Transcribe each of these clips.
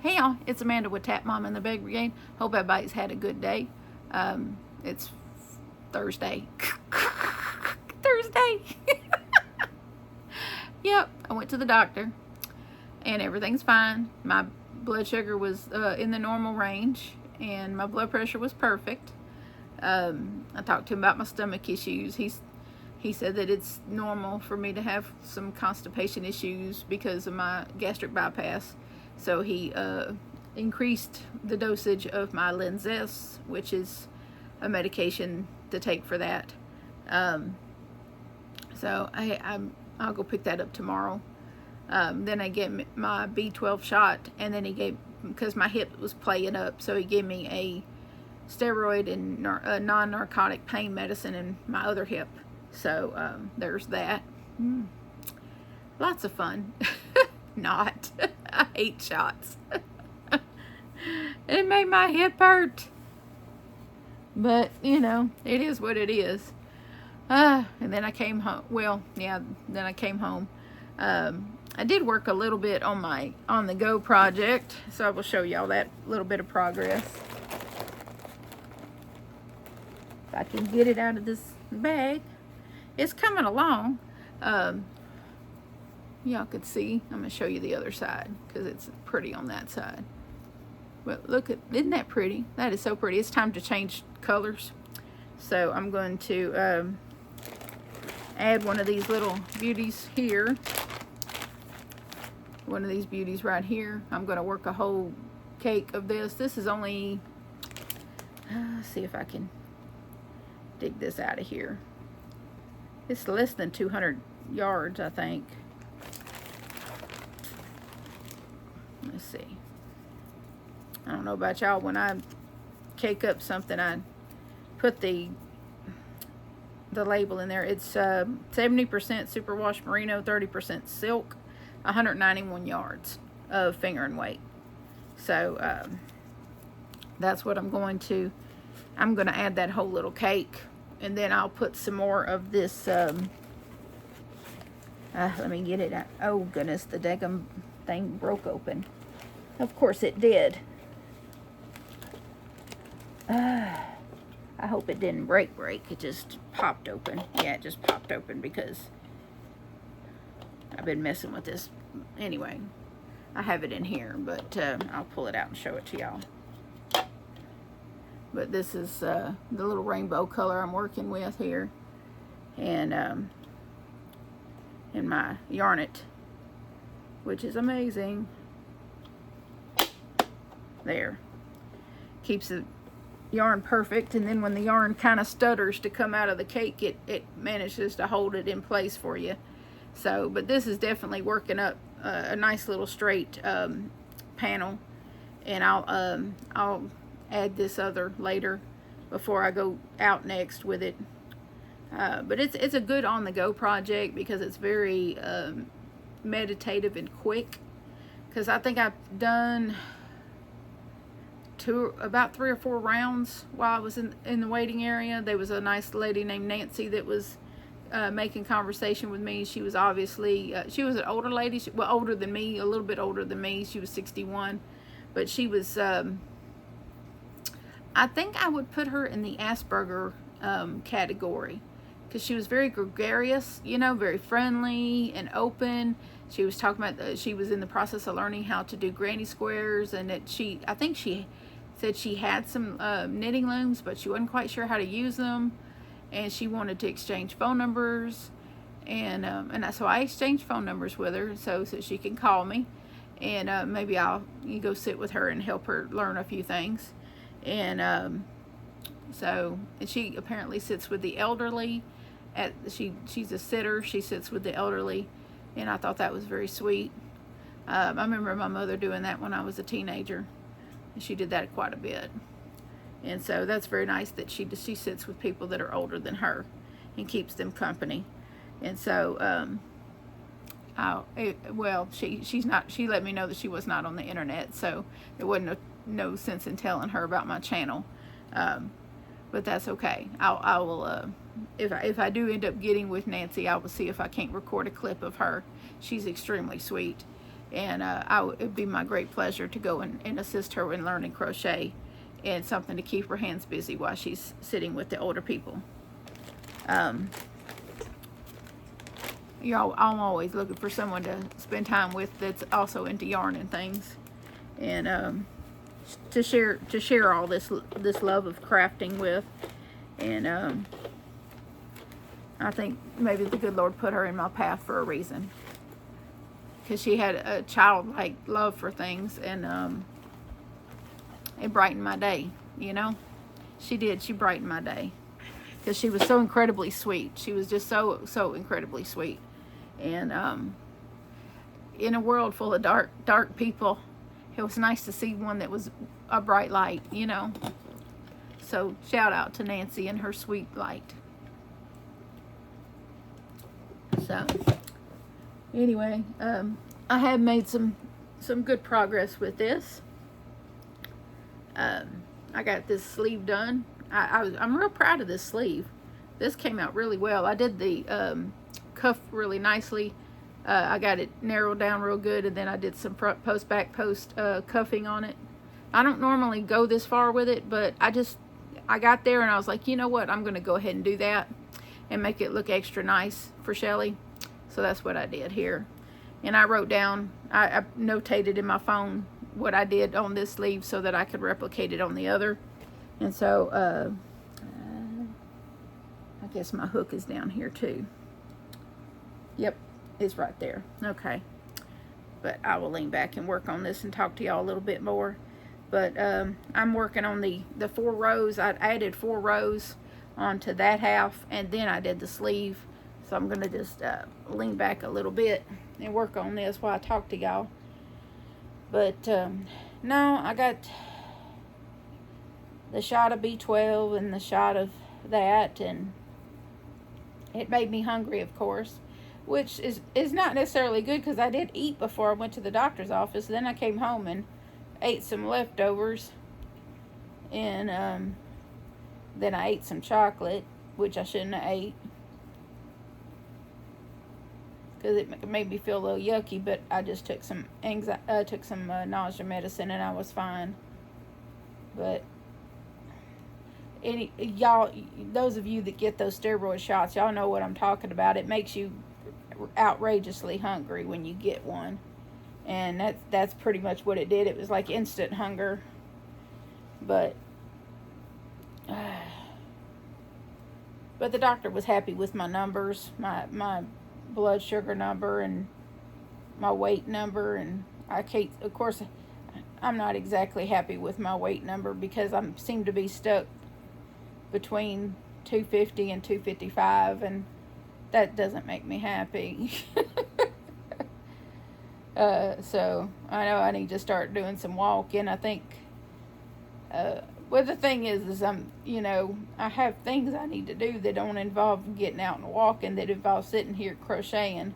Hey y'all, it's Amanda with Tap Mom and the Beg Brigade. Hope everybody's had a good day. It's Thursday. Thursday. Yep, I went to the doctor and everything's fine. My blood sugar was in the normal range and my blood pressure was perfect. I talked to him about my stomach issues. He said that it's normal for me to have some constipation issues because of my gastric bypass. So he increased the dosage of my Linzess, which is a medication to take for that. So I'll go pick that up tomorrow. Then I get my B12 shot, and then he gave, because my hip was playing up, so he gave me a steroid and non-narcotic pain medicine in my other hip. So there's that. Lots of fun. Not. I hate shots. It made my hip hurt. But, you know, it is what it is. And then I came home. Well, yeah, then I came home. I did work a little bit on my on the go project, so I will show y'all that little bit of progress. If I can get it out of this bag. It's coming along. Y'all could see. I'm going to show you the other side because it's pretty on that side. But look at, isn't that pretty? That is so pretty. It's time to change colors. So I'm going to add one of these little beauties here. One of these beauties right here. I'm going to work a whole cake of this. This is only, let's see if I can dig this out of here. It's less than 200 yards, I think. Let's see. I don't know about y'all. When I cake up something, I put the label in there. It's 70% superwash merino, 30% silk, 191 yards of fingering weight. So that's what I'm going to add that whole little cake, and then I'll put some more of this. Let me get it out. Oh goodness, the daggum thing broke open. Of course it did. I hope it didn't break. It just popped open. Yeah, it just popped open because I've been messing with this. Anyway, I have it in here, but I'll pull it out and show it to y'all. But this is the little rainbow color I'm working with here. And my Yarnet, which is amazing. There. Keeps the yarn perfect, and then when the yarn kind of stutters to come out of the cake, it manages to hold it in place for you. So, but this is definitely working up a nice little straight panel, and I'll add this other later before I go out next with it. But it's a good on-the-go project because it's very meditative and quick. Because I think I've done about 3 or 4 rounds while I was in the waiting area. There was a nice lady named Nancy that was making conversation with me. She was obviously she was an older lady, well, older than me, a little bit older than me. She was 61, but she was I think I would put her in the Asperger category, because she was very gregarious, you know, very friendly and open. She was talking about she was in the process of learning how to do granny squares, and that I think she said she had some knitting looms, but she wasn't quite sure how to use them, and she wanted to exchange phone numbers, and so I exchanged phone numbers with her so she can call me, and maybe I'll go sit with her and help her learn a few things. And so she apparently sits with the elderly. She's a sitter. She sits with the elderly, and I thought that was very sweet. I remember my mother doing that when I was a teenager, and she did that quite a bit. And so that's very nice that she sits with people that are older than her and keeps them company. And so she let me know that she was not on the internet, so there wasn't no sense in telling her about my channel. But that's okay. I will if I do end up getting with Nancy, I will see if I can't record a clip of her. She's extremely sweet, And it'd be my great pleasure to go and assist her in learning crochet and something to keep her hands busy while she's sitting with the older people. I'm always looking for someone to spend time with that's also into yarn and things, and to share all this love of crafting with. And I think maybe the good Lord put her in my path for a reason, because she had a childlike love for things, and it brightened my day. You know, she did. She brightened my day because she was so incredibly sweet. She was just so incredibly sweet. And in a world full of dark people, it was nice to see one that was a bright light, you know. So shout out to Nancy and her sweet light. So anyway, I have made some good progress with this. I got this sleeve done. I'm real proud of this sleeve. This came out really well. I did the cuff really nicely. I got it narrowed down real good, and then I did some front post, back post cuffing on it. I don't normally go this far with it, but I got there and I was like, you know what, I'm going to go ahead and do that and make it look extra nice for Shelly. So that's what I did here. And I wrote down, I notated in my phone what I did on this sleeve so that I could replicate it on the other. And so I guess my hook is down here too. Yep, it's right there. Okay. But I will lean back and work on this and talk to y'all a little bit more. But I'm working on the 4 rows. I added 4 rows onto that half, and then I did the sleeve. So I'm going to just lean back a little bit and work on this while I talk to y'all. But no, I got the shot of B12 and the shot of that, and it made me hungry, of course, which is not necessarily good, because I did eat before I went to the doctor's office. Then I came home and ate some leftovers, and then I ate some chocolate, which I shouldn't have ate, because it made me feel a little yucky. But I just took some nausea medicine, and I was fine. But y'all, those of you that get those steroid shots, y'all know what I'm talking about. It makes you outrageously hungry when you get one, and that's pretty much what it did. It was like instant hunger. But the doctor was happy with my numbers, my blood sugar number and my weight number, and of course I'm not exactly happy with my weight number, because I seem to be stuck between 250 and 255, and that doesn't make me happy. So I know I need to start doing some walking. I think well, the thing is I'm, I have things I need to do that don't involve getting out and walking, that involve sitting here crocheting.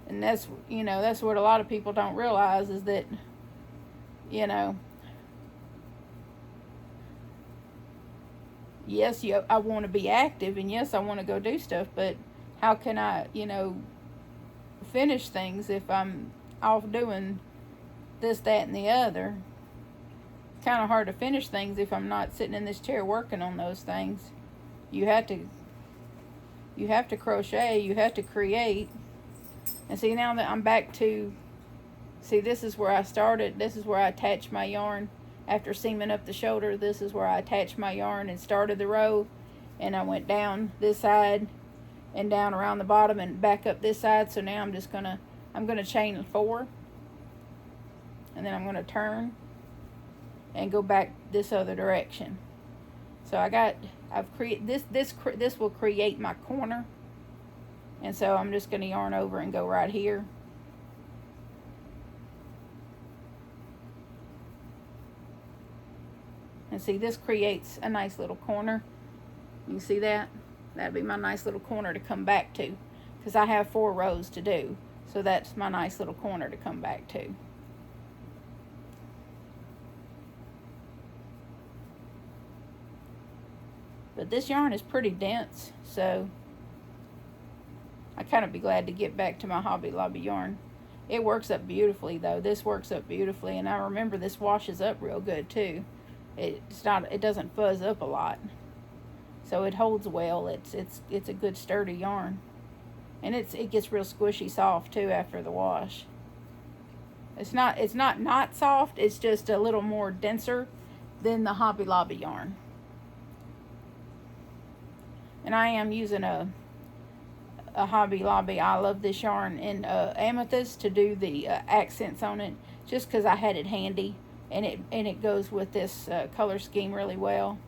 And that's, that's what a lot of people don't realize, is that, yes, I want to be active, and yes, I want to go do stuff, but how can I, finish things if I'm off doing this, that, and the other? It's kind of hard to finish things if I'm not sitting in this chair working on those things. You have to crochet, you have to create. And see, now that I'm back to, this is where I started. This is where I attached my yarn. After seaming up the shoulder, this is where I attached my yarn and started the row. And I went down this side and down around the bottom and back up this side. So now I'm gonna chain 4, and then I'm gonna turn and go back this other direction. So I've created this will create my corner, and so I'm just gonna yarn over and go right here. And see, this creates a nice little corner. You can see that? That'd be my nice little corner to come back to, because I have 4 rows to do. So that's my nice little corner to come back to. But this yarn is pretty dense, so I kind of be glad to get back to my Hobby Lobby yarn. It works up beautifully though. This works up beautifully, and I remember this washes up real good too. It doesn't fuzz up a lot, so it holds well. It's a good sturdy yarn, and it gets real squishy soft too after the wash. It's not soft. It's just a little more denser than the Hobby Lobby yarn. And I am using a Hobby Lobby. I love this yarn in amethyst to do the accents on it, just because I had it handy, and it goes with this color scheme really well.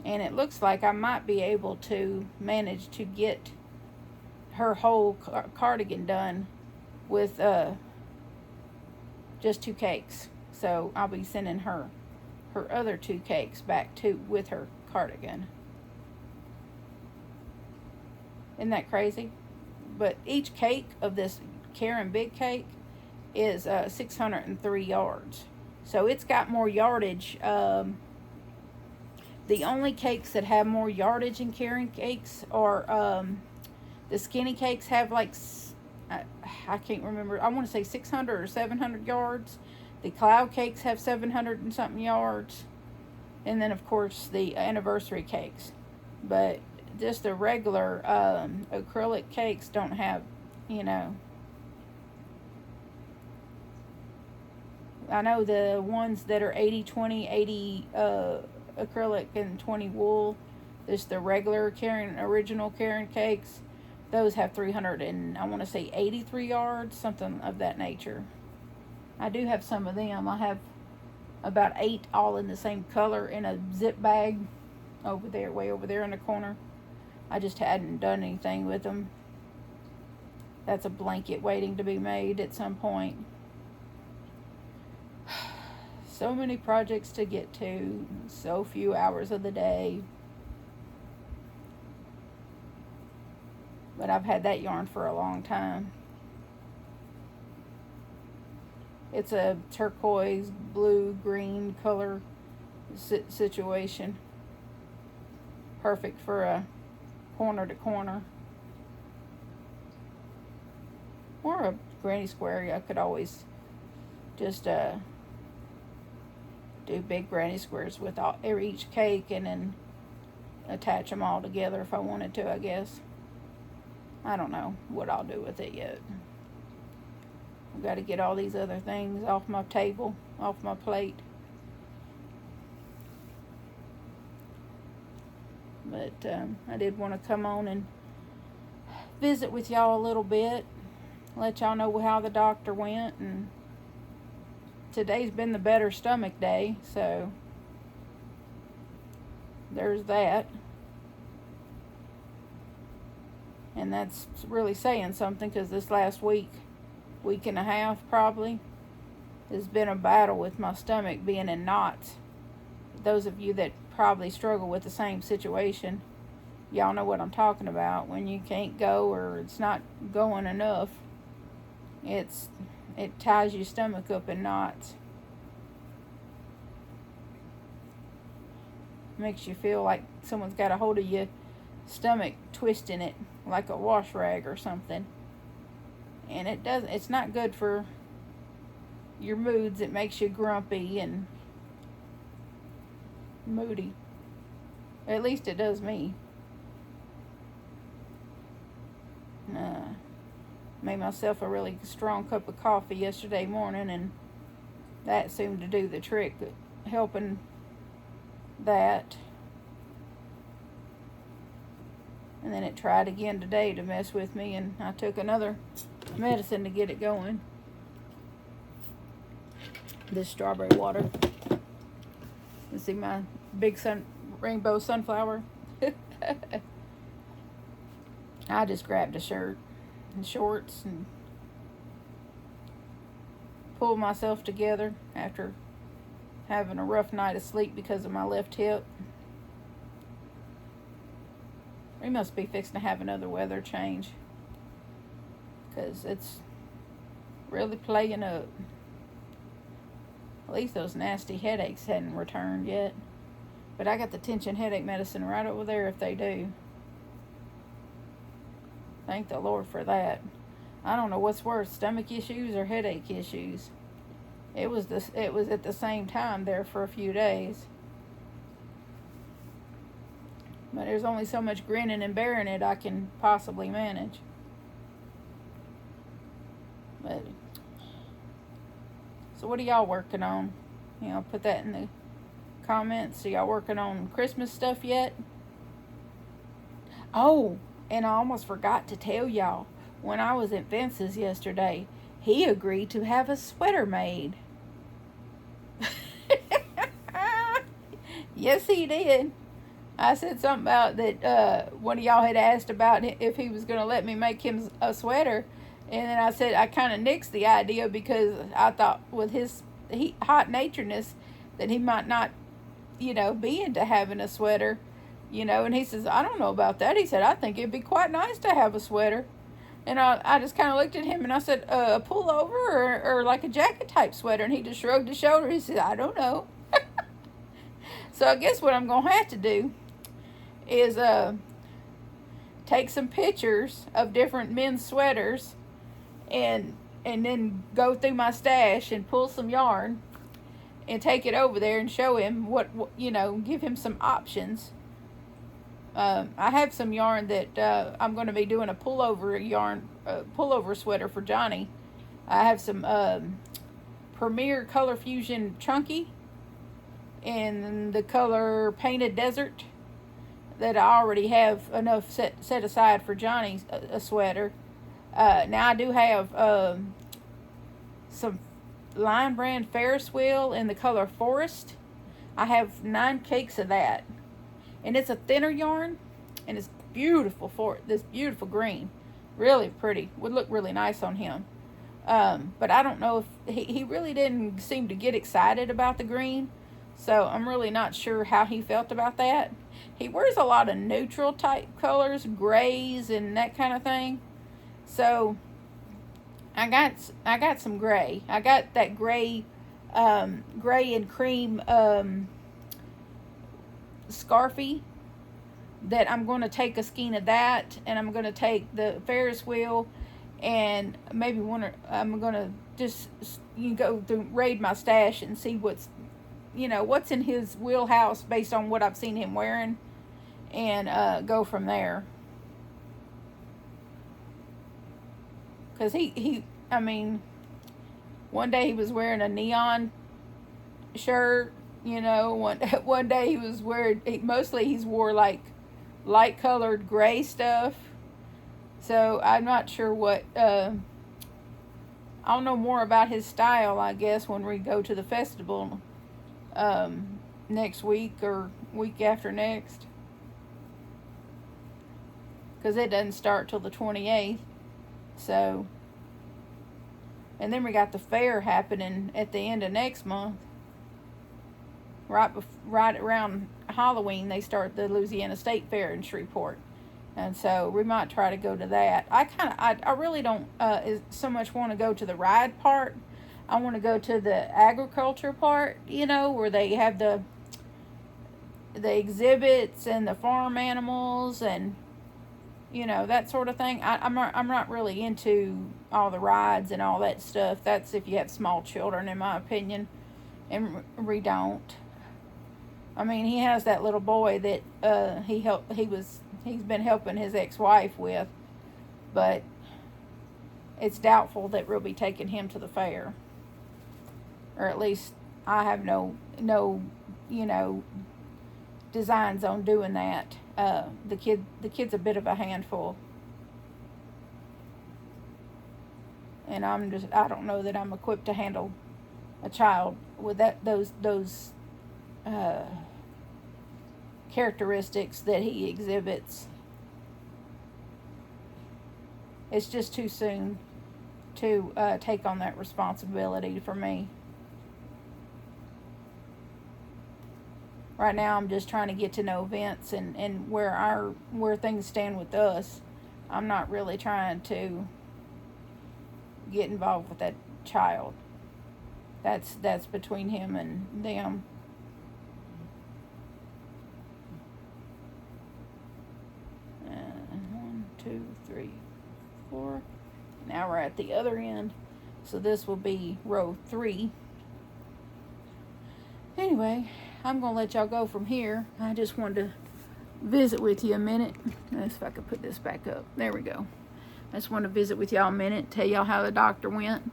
And it looks like I might be able to manage to get her whole cardigan done with just 2 cakes. So I'll be sending her other 2 cakes back with her cardigan. Isn't that crazy? But each cake of this Karen Big Cake is 603 yards. So it's got more yardage. The only cakes that have more yardage in Karen cakes are the skinny cakes have like, I can't remember, I want to say 600 or 700 yards. The cloud cakes have 700 and something yards. And then of course the anniversary cakes. But just the regular acrylic cakes don't have, you know. I know the ones that are 80-20, 80 acrylic and 20 wool, just the regular original Karen cakes, those have 300 and I want to say 83 yards, something of that nature. I do have some of them. I have about 8 all in the same color in a zip bag over there, way over there in the corner. I just hadn't done anything with them. That's a blanket waiting to be made at some point. So many projects to get to, so few hours of the day. But I've had that yarn for a long time. It's a turquoise, blue, green color situation. Perfect for a corner to corner. Or a granny square. I could always just do big granny squares with each cake and then attach them all together if I wanted to, I guess. I don't know what I'll do with it yet. I've got to get all these other things off my table, off my plate. But I did want to come on and visit with y'all a little bit, let y'all know how the doctor went, and today's been the better stomach day, so there's that. And that's really saying something, because this last week and a half probably, has been a battle with my stomach being in knots. Those of you that probably struggle with the same situation, y'all know what I'm talking about. When you can't go, or it's not going enough, it ties your stomach up in knots. Makes you feel like someone's got a hold of your stomach, twisting it like a wash rag or something. And it's not good for your moods. It makes you grumpy and moody. At least it does me. Made myself a really strong cup of coffee yesterday morning, and that seemed to do the trick, helping that. And then it tried again today to mess with me, and I took another medicine to get it going. This strawberry water. You see my big rainbow sunflower? I just grabbed a shirt and shorts and pulled myself together after having a rough night of sleep because of my left hip. We must be fixing to have another weather change, because it's really playing up. At least those nasty headaches hadn't returned yet. But I got the tension headache medicine right over there if they do. Thank the Lord for that. I don't know what's worse, stomach issues or headache issues. It was at the same time there for a few days. But there's only so much grinning and bearing it I can possibly manage. But so what are y'all working on? You know, put that in the comments. Are y'all working on Christmas stuff yet? Oh, and I almost forgot to tell y'all, when I was at Vince's yesterday, he agreed to have a sweater made. Yes, he did. I said something about that one of y'all had asked about if he was going to let me make him a sweater. And then I said I kind of nixed the idea because I thought with his hot-naturedness that he might not, you know, be into having a sweater. You know, and he says, I don't know about that. He said, I think it'd be quite nice to have a sweater. And I just kind of looked at him and I said, a pullover or like a jacket type sweater. And he just shrugged his shoulder. He said, I don't know. So I guess what I'm going to have to do is take some pictures of different men's sweaters and then go through my stash and pull some yarn and take it over there and show him what you know, give him some options. I have some yarn that I'm going to be doing a pullover sweater for Johnny. I have some Premier Color Fusion Chunky in the color Painted Desert that I already have enough set aside for Johnny's a sweater. Now I do have some Lion Brand Ferris Wheel in the color Forest. I have 9 cakes of that. And it's a thinner yarn, and it's beautiful for this beautiful green. Really pretty. Would look really nice on him. But I don't know if he really didn't seem to get excited about the green. So I'm really not sure how he felt about that. He wears a lot of neutral type colors, grays and that kind of thing. So I got some gray. I got that gray and cream scarfy that I'm going to take a skein of that, and I'm going to take the Ferris wheel and maybe I'm going to just go through raid my stash and see what's in his wheelhouse based on what I've seen him wearing, and go from there. Because I mean, one day he was wearing a neon shirt, one day he was wearing, he's wore like light colored gray stuff. So I'm not sure what, I'll know more about his style, I guess, when we go to the festival next week or week after next. Because it doesn't start till the 28th. So, and then we got the fair happening at the end of next month. Right around Halloween, they start the Louisiana State Fair in Shreveport. And so we might try to go to that. I really don't so much want to go to the ride part. I want to go to the agriculture part, where they have the exhibits and the farm animals and, that sort of thing. I'm not really into all the rides and all that stuff. That's if you have small children, in my opinion. And we don't. I mean, he has that little boy that he's been helping his ex-wife with, but it's doubtful that we'll be taking him to the fair. Or at least I have no designs on doing that. The kid's a bit of a handful. And I don't know that I'm equipped to handle a child with those characteristics that he exhibits. It's just too soon to take on that responsibility for me. Right now I'm just trying to get to know Vince and where things stand with us. I'm not really trying to get involved with that child. That's between him and them. One, two, three, 4. Now we're at the other end, so this will be row 3. Anyway, I'm gonna let y'all go from here. I just wanted to visit with you a minute. Let's see if I could put this back up. There we go. I just want to visit with y'all a minute, tell y'all how the doctor went.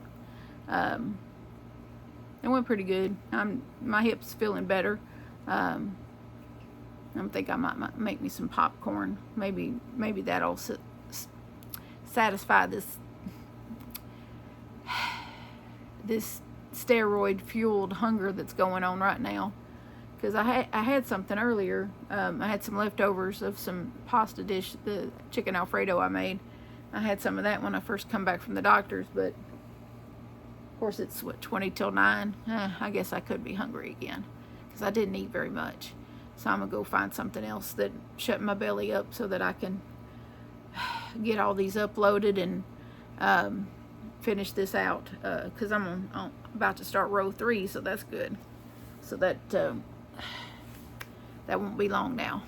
It went pretty good. My hip's feeling better. I think I might make me some popcorn. Maybe that'll satisfy this steroid fueled hunger that's going on right now. Because I had something earlier. I had some leftovers of some pasta dish, the chicken Alfredo I made. I had some of that when I first come back from the doctor's, but of course it's what, 20 till 9. I guess I could be hungry again because I didn't eat very much. So I'm gonna go find something else that shut my belly up so that I can get all these uploaded and finish this out, because I'm about to start row 3, so that's good. So that won't be long now.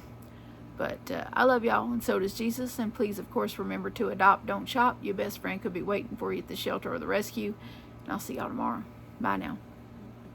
But I love y'all, and so does Jesus. And please, of course, remember to adopt, don't shop. Your best friend could be waiting for you at the shelter or the rescue. And I'll see y'all tomorrow. Bye now.